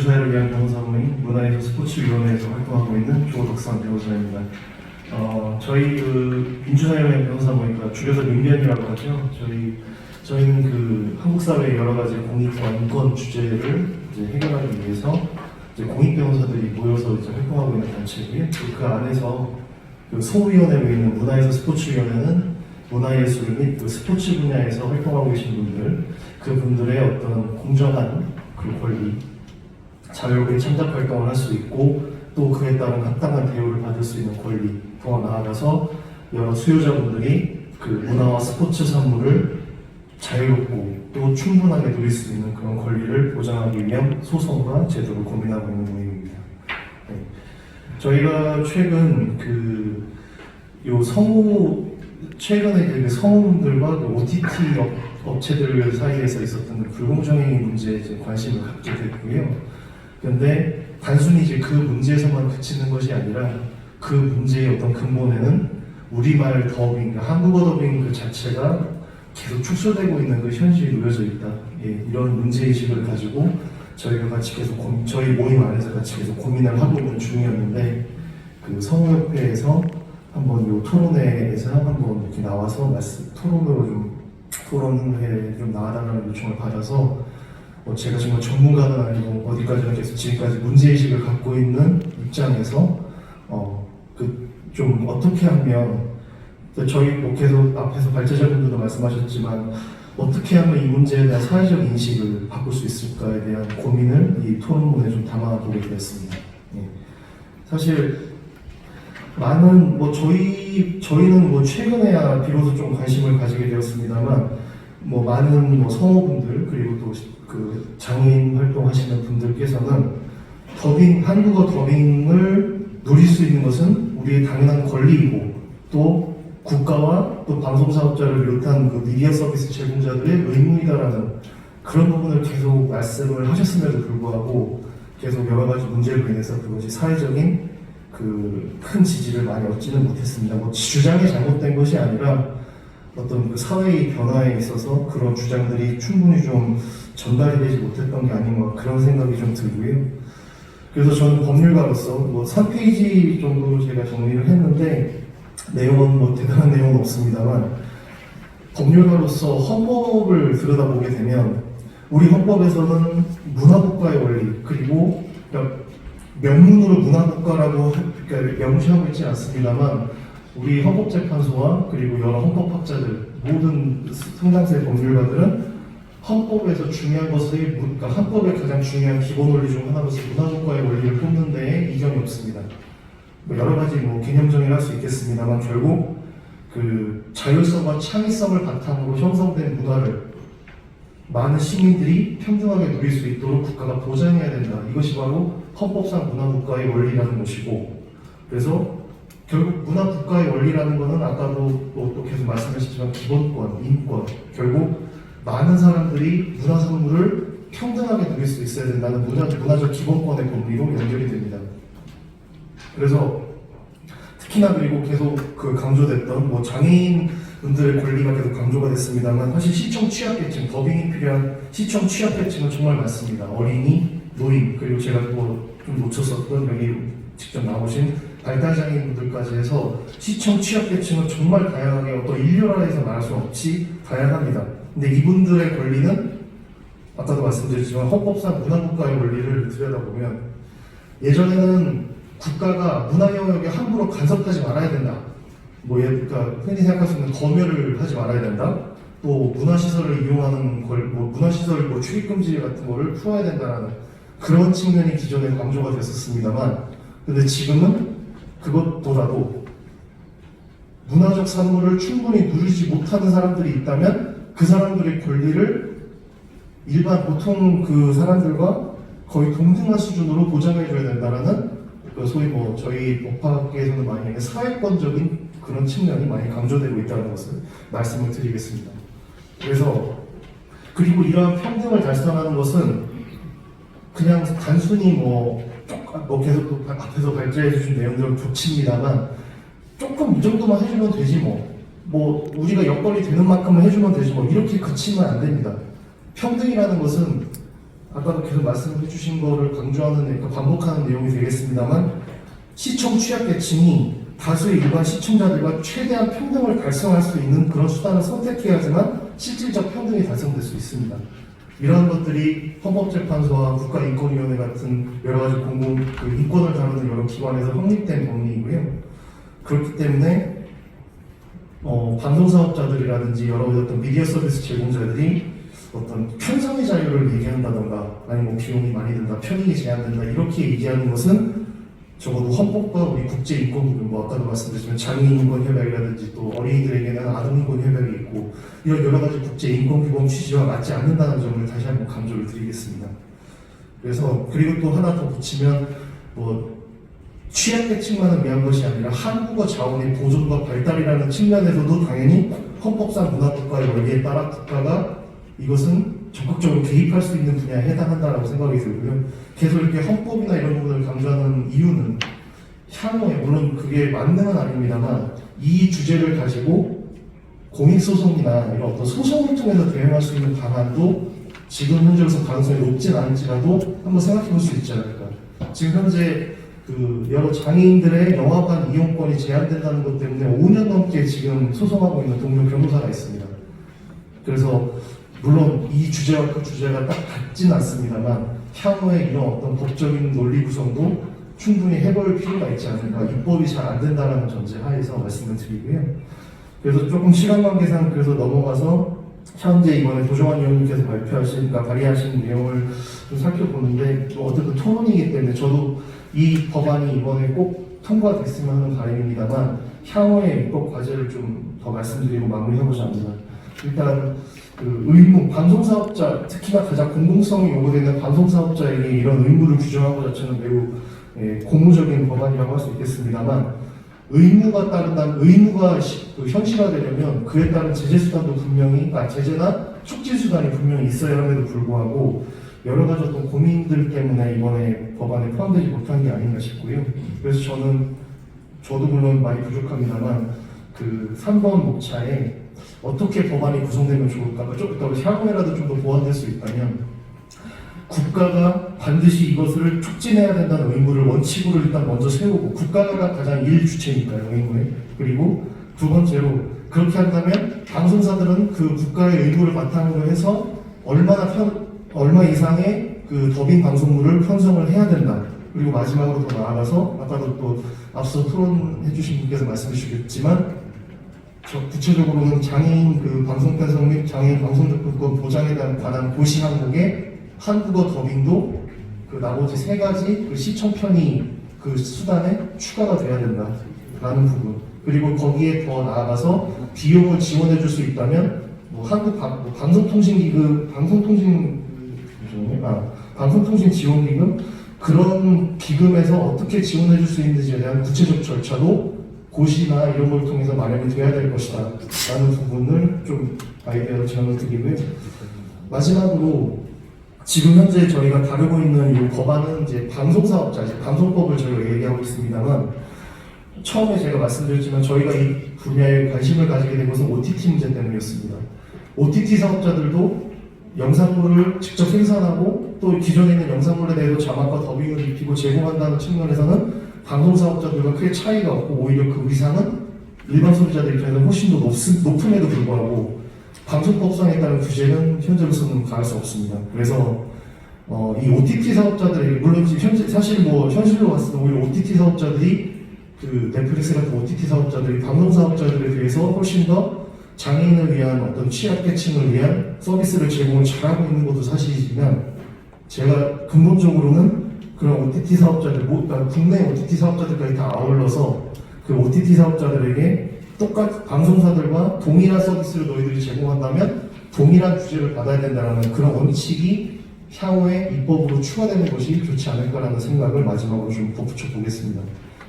민주사회를 위한 변호사모임 문화예술 스포츠위원회에서 활동하고 있는 조덕상 변호사입니다. 저희 민주사회를 위한 변호사모임과 줄여서 민변이라고 하죠. 저희는 한국 사회의 여러 가지 공익과 인권 주제를 이제 해결하기 위해서 이제 공익 변호사들이 모여서 이제 활동하고 있는 단체고요. 그 안에서 소위원회로 있는 문화예술 스포츠위원회는 문화예술 및 스포츠 분야에서 활동하고 계신 분들, 그 분들의 어떤 공정한 권리, 자유롭게 창작 활동을 할 수 있고 또 그에 따른 합당한 대우를 받을 수 있는 권리, 더 나아가서 여러 수요자분들이 문화와 스포츠 산물을 자유롭고 또 충분하게 누릴 수 있는 그런 권리를 보장하기 위한 소송과 제도를 고민하고 있는 모임입니다. 네. 저희가 최근 최근에 성우분들과 OTT 업체들 사이에서 있었던 불공정행위 문제에 이제 관심을 갖게 됐고요. 그런데 단순히 이제 그 문제에서만 그치는 것이 아니라 그 문제의 어떤 근본에는 우리말 더빙, 한국어 더빙 그 자체가 계속 축소되고 있는 그 현실이 놓여져 있다. 예, 이런 문제의식을 가지고 저희가 같이 계속 저희 모임 안에서 같이 계속 고민을 하고 있는 중이었는데 성우협회에서 한번 요 토론회에서 한번 이렇게 나와서 토론회에 좀 나와달라는 요청을 받아서 제가 정말 전문가는 아니고 어디까지나 계속 지금까지 문제의식을 갖고 있는 입장에서 좀 어떻게 하면 저희 계속 앞에서 발제자분들도 말씀하셨지만 어떻게 하면 이 문제에 대한 사회적 인식을 바꿀 수 있을까에 대한 고민을 이 토론문에 좀 담아보게 되었습니다. 예. 사실 많은 저희는 최근에야 비로소 좀 관심을 가지게 되었습니다만 많은 성우분들 그리고 또 장애인 활동하시는 분들께서는 한국어 더빙을 누릴 수 있는 것은 우리의 당연한 권리이고 또 국가와 또 방송사업자를 비롯한 미디어 서비스 제공자들의 의무이다라는 그런 부분을 계속 말씀을 하셨음에도 불구하고 계속 여러 가지 문제로 인해서 그것이 사회적인 큰 지지를 많이 얻지는 못했습니다. 주장이 잘못된 것이 아니라 어떤 사회의 변화에 있어서 그런 주장들이 충분히 좀 전달이 되지 못했던 게 아닌가 그런 생각이 좀 들고요. 그래서 저는 법률가로서 3페이지 정도 제가 정리를 했는데 내용은 대단한 내용은 없습니다만 법률가로서 헌법을 들여다보게 되면 우리 헌법에서는 문화국가의 원리 그리고 명문으로 문화국가라고 명시하고 있지 않습니다만 우리 헌법재판소와 그리고 여러 헌법학자들 모든 상당수의 법률가들은 헌법에서 중요한 것을 헌법의 가장 중요한 기본 원리 중 하나로서 문화국가의 원리를 뽑는 데에 이견이 없습니다. 여러 가지 개념 정의를 할 수 있겠습니다만 결국 자율성과 창의성을 바탕으로 형성된 문화를 많은 시민들이 평등하게 누릴 수 있도록 국가가 보장해야 된다. 이것이 바로 헌법상 문화국가의 원리라는 것이고, 그래서 결국 문화국가의 원리라는 것은 아까도 또 계속 말씀하셨지만 기본권, 인권, 결국 많은 사람들이 문화산물을 평등하게 누릴 수 있어야 된다는 문화적 기본권의 권리로 연결이 됩니다. 그래서 특히나 그리고 계속 강조됐던 장애인 분들의 권리가 계속 강조가 됐습니다만 사실 시청 취약계층, 더빙이 필요한 시청 취약계층은 정말 많습니다. 어린이, 노인, 그리고 제가 좀 놓쳤었던 여기 직접 나오신 발달장애인 분들까지 해서 시청 취약계층은 정말 다양하게 어떤 일렬화해서 말할 수 없이 다양합니다. 근데 이분들의 권리는 아까도 말씀드렸지만 헌법상 문화국가의 원리를 들여다보면 예전에는 국가가 문화 영역에 함부로 간섭하지 말아야 된다. 흔히 생각할 수 있는 검열을 하지 말아야 된다. 또 문화시설을 이용하는 문화시설 출입금지 같은 거를 풀어야 된다는 그런 측면이 기존에 강조가 됐었습니다만, 근데 지금은 그것보다도 문화적 산물을 충분히 누리지 못하는 사람들이 있다면 그 사람들의 권리를 일반 보통 사람들과 거의 동등한 수준으로 보장해줘야 된다라는 소위 저희 법학계에서는 많이 사회권적인 그런 측면이 많이 강조되고 있다는 것을 말씀을 드리겠습니다. 그리고 이러한 평등을 달성하는 것은 그냥 단순히 계속 또 앞에서 발제해 주신 내용들은 좋습니다만 조금 이 정도만 해주면 되지 우리가 여건이 되는 만큼만 해주면 되지 이렇게 그치면 안 됩니다. 평등이라는 것은 아까도 계속 말씀해 주신 거를 강조하는, 그러니까 반복하는 내용이 되겠습니다만, 시청 취약계층이 다수의 일반 시청자들과 최대한 평등을 달성할 수 있는 그런 수단을 선택해야지만 실질적 평등이 달성될 수 있습니다. 이러한 것들이 헌법재판소와 국가인권위원회 같은 여러 가지 인권을 다루는 여러 기관에서 확립된 법리이고요. 그렇기 때문에 방송사업자들이라든지 여러 가지 어떤 미디어 서비스 제공자들이 어떤 편성의 자유를 얘기한다던가 아니면 비용이 많이 든다, 편익이 제한된다 이렇게 얘기하는 것은 적어도 헌법과 우리 국제인권기금, 아까도 말씀드렸지만 장애인인권협약이라든지 또 어린이들에게는 아동인권협약이 있고 이런 여러 가지 국제인권기금 취지와 맞지 않는다는 점을 다시 한번 강조를 드리겠습니다. 그래서 그리고 또 하나 더 붙이면 취약계층만을 위한 것이 아니라 한국어 자원의 보존과 발달이라는 측면에서도 당연히 헌법상 문화국가의 원리에 따라 국가가 이것은 적극적으로 개입할 수 있는 분야에 해당한다라고 생각이 들고요. 계속 이렇게 헌법이나 이런 부분을 강조하는 이유는 향후에, 물론 그게 만능은 아닙니다만, 이 주제를 가지고 공익소송이나 이런 어떤 소송을 통해서 대응할 수 있는 방안도 지금 현재로서 가능성이 높진 않을지라도 한번 생각해 볼 수 있지 않을까. 지금 현재 여러 장애인들의 영화관 이용권이 제한된다는 것 때문에 5년 넘게 지금 소송하고 있는 동료 변호사가 있습니다. 그래서 물론 이 주제와 그 주제가 딱 같지는 않습니다만 향후에 이런 어떤 법적인 논리 구성도 충분히 해볼 필요가 있지 않을까. 입법이 잘 안 된다는 전제 하에서 말씀을 드리고요. 그래서 조금 시간 관계상 그래서 넘어가서 현재 이번에 도정환 의원님께서 발의하신 내용을 좀 살펴보는데 어쨌든 토론이기 때문에 저도 이 법안이 이번에 꼭 통과됐으면 하는 바람입니다만 향후의 입법 과제를 좀 더 말씀드리고 마무리해보자 합니다. 일단 의무, 방송사업자, 특히나 가장 공공성이 요구되는 방송사업자에게 이런 의무를 규정한 것 자체는 매우 고무적인 법안이라고 할 수 있겠습니다만 의무가 현실화되려면 그에 따른 제재수단도 분명히, 제재나 촉진수단이 분명히 있어야 함에도 불구하고 여러 가지 어떤 고민들 때문에 이번에 법안에 포함되지 못한 게 아닌가 싶고요. 그래서 저도 물론 많이 부족합니다만 3번 목차에 어떻게 법안이 구성되면 좋을까? 좀 더 향후에라도 좀 더 보완될 수 있다면 국가가 반드시 이것을 촉진해야 된다는 의무를 원칙으로 일단 먼저 세우고 국가가 가장 일주체니까요, 의무에. 그리고 두 번째로 그렇게 한다면 방송사들은 그 국가의 의무를 바탕으로 해서 얼마 이상의 더빙 방송물을 편성을 해야 된다. 그리고 마지막으로 더 나아가서 아까도 또 앞서 토론해 주신 분께서 말씀해 주셨지만 구체적으로는 장애인 방송 편성 및 장애인 방송 접근권 보장에 관한 고시 항목에 한국어 더빙도 나머지 3가지 시청 편의 수단에 추가가 돼야 된다라는 부분. 그리고 거기에 더 나아가서 비용을 지원해 줄 수 있다면 방송통신지원기금 그런 기금에서 어떻게 지원해 줄 수 있는지에 대한 구체적 절차도 고시나 이런 걸 통해서 마련이 돼야 될 것이다 라는 부분을 좀 아이디어로 제안을 드리고요. 마지막으로 지금 현재 저희가 다루고 있는 이 법안은 이제 방송사업자, 방송법을 저희가 얘기하고 있습니다만 처음에 제가 말씀드렸지만 저희가 이 분야에 관심을 가지게 된 것은 OTT 문제 때문이었습니다. OTT 사업자들도 영상물을 직접 생산하고 또 기존에 있는 영상물에 대해서 자막과 더빙을 입히고 제공한다는 측면에서는 방송사업자들과 크게 차이가 없고 오히려 그 위상은 일반 소비자들 입장에서 훨씬 더 높음에도 불구하고 방송법상에 따른 규제는 현재로서는 가할 수 없습니다. 그래서 이 OTT 사업자들이 물론 현실로 봤을 때 오히려 OTT 사업자들이 넷플릭스 같은 OTT 사업자들이 방송 사업자들에 대해서 훨씬 더 장애인을 위한 어떤 취약계층을 위한 서비스를 제공을 잘하고 있는 것도 사실이지만 제가 근본적으로는 그런 OTT 사업자들, 국내 OTT 사업자들까지 다 아울러서 그 OTT 사업자들에게 방송사들과 동일한 서비스를 너희들이 제공한다면 동일한 규제를 받아야 된다는 그런 원칙이 향후에 입법으로 추가되는 것이 좋지 않을까라는 생각을 마지막으로 좀 덧붙여 보겠습니다.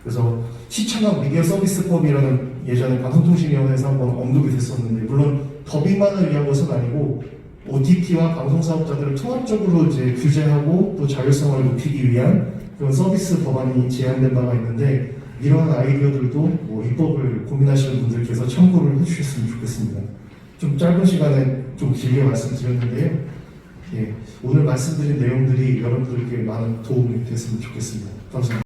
그래서 시청각 미디어 서비스법이라는 예전에 방송통신위원회에서 한번 언급이 됐었는데 물론 더빙만을 위한 것은 아니고 OTT와 방송사업자들을 통합적으로 규제하고 또 자율성을 높이기 위한 그런 서비스 법안이 제안된 바가 있는데 이러한 아이디어들도 입법을 고민하시는 분들께서 참고를 해주셨으면 좋겠습니다. 좀 짧은 시간에 좀 길게 말씀드렸는데요. 예, 오늘 말씀드린 내용들이 여러분들께 많은 도움이 됐으면 좋겠습니다. 감사합니다.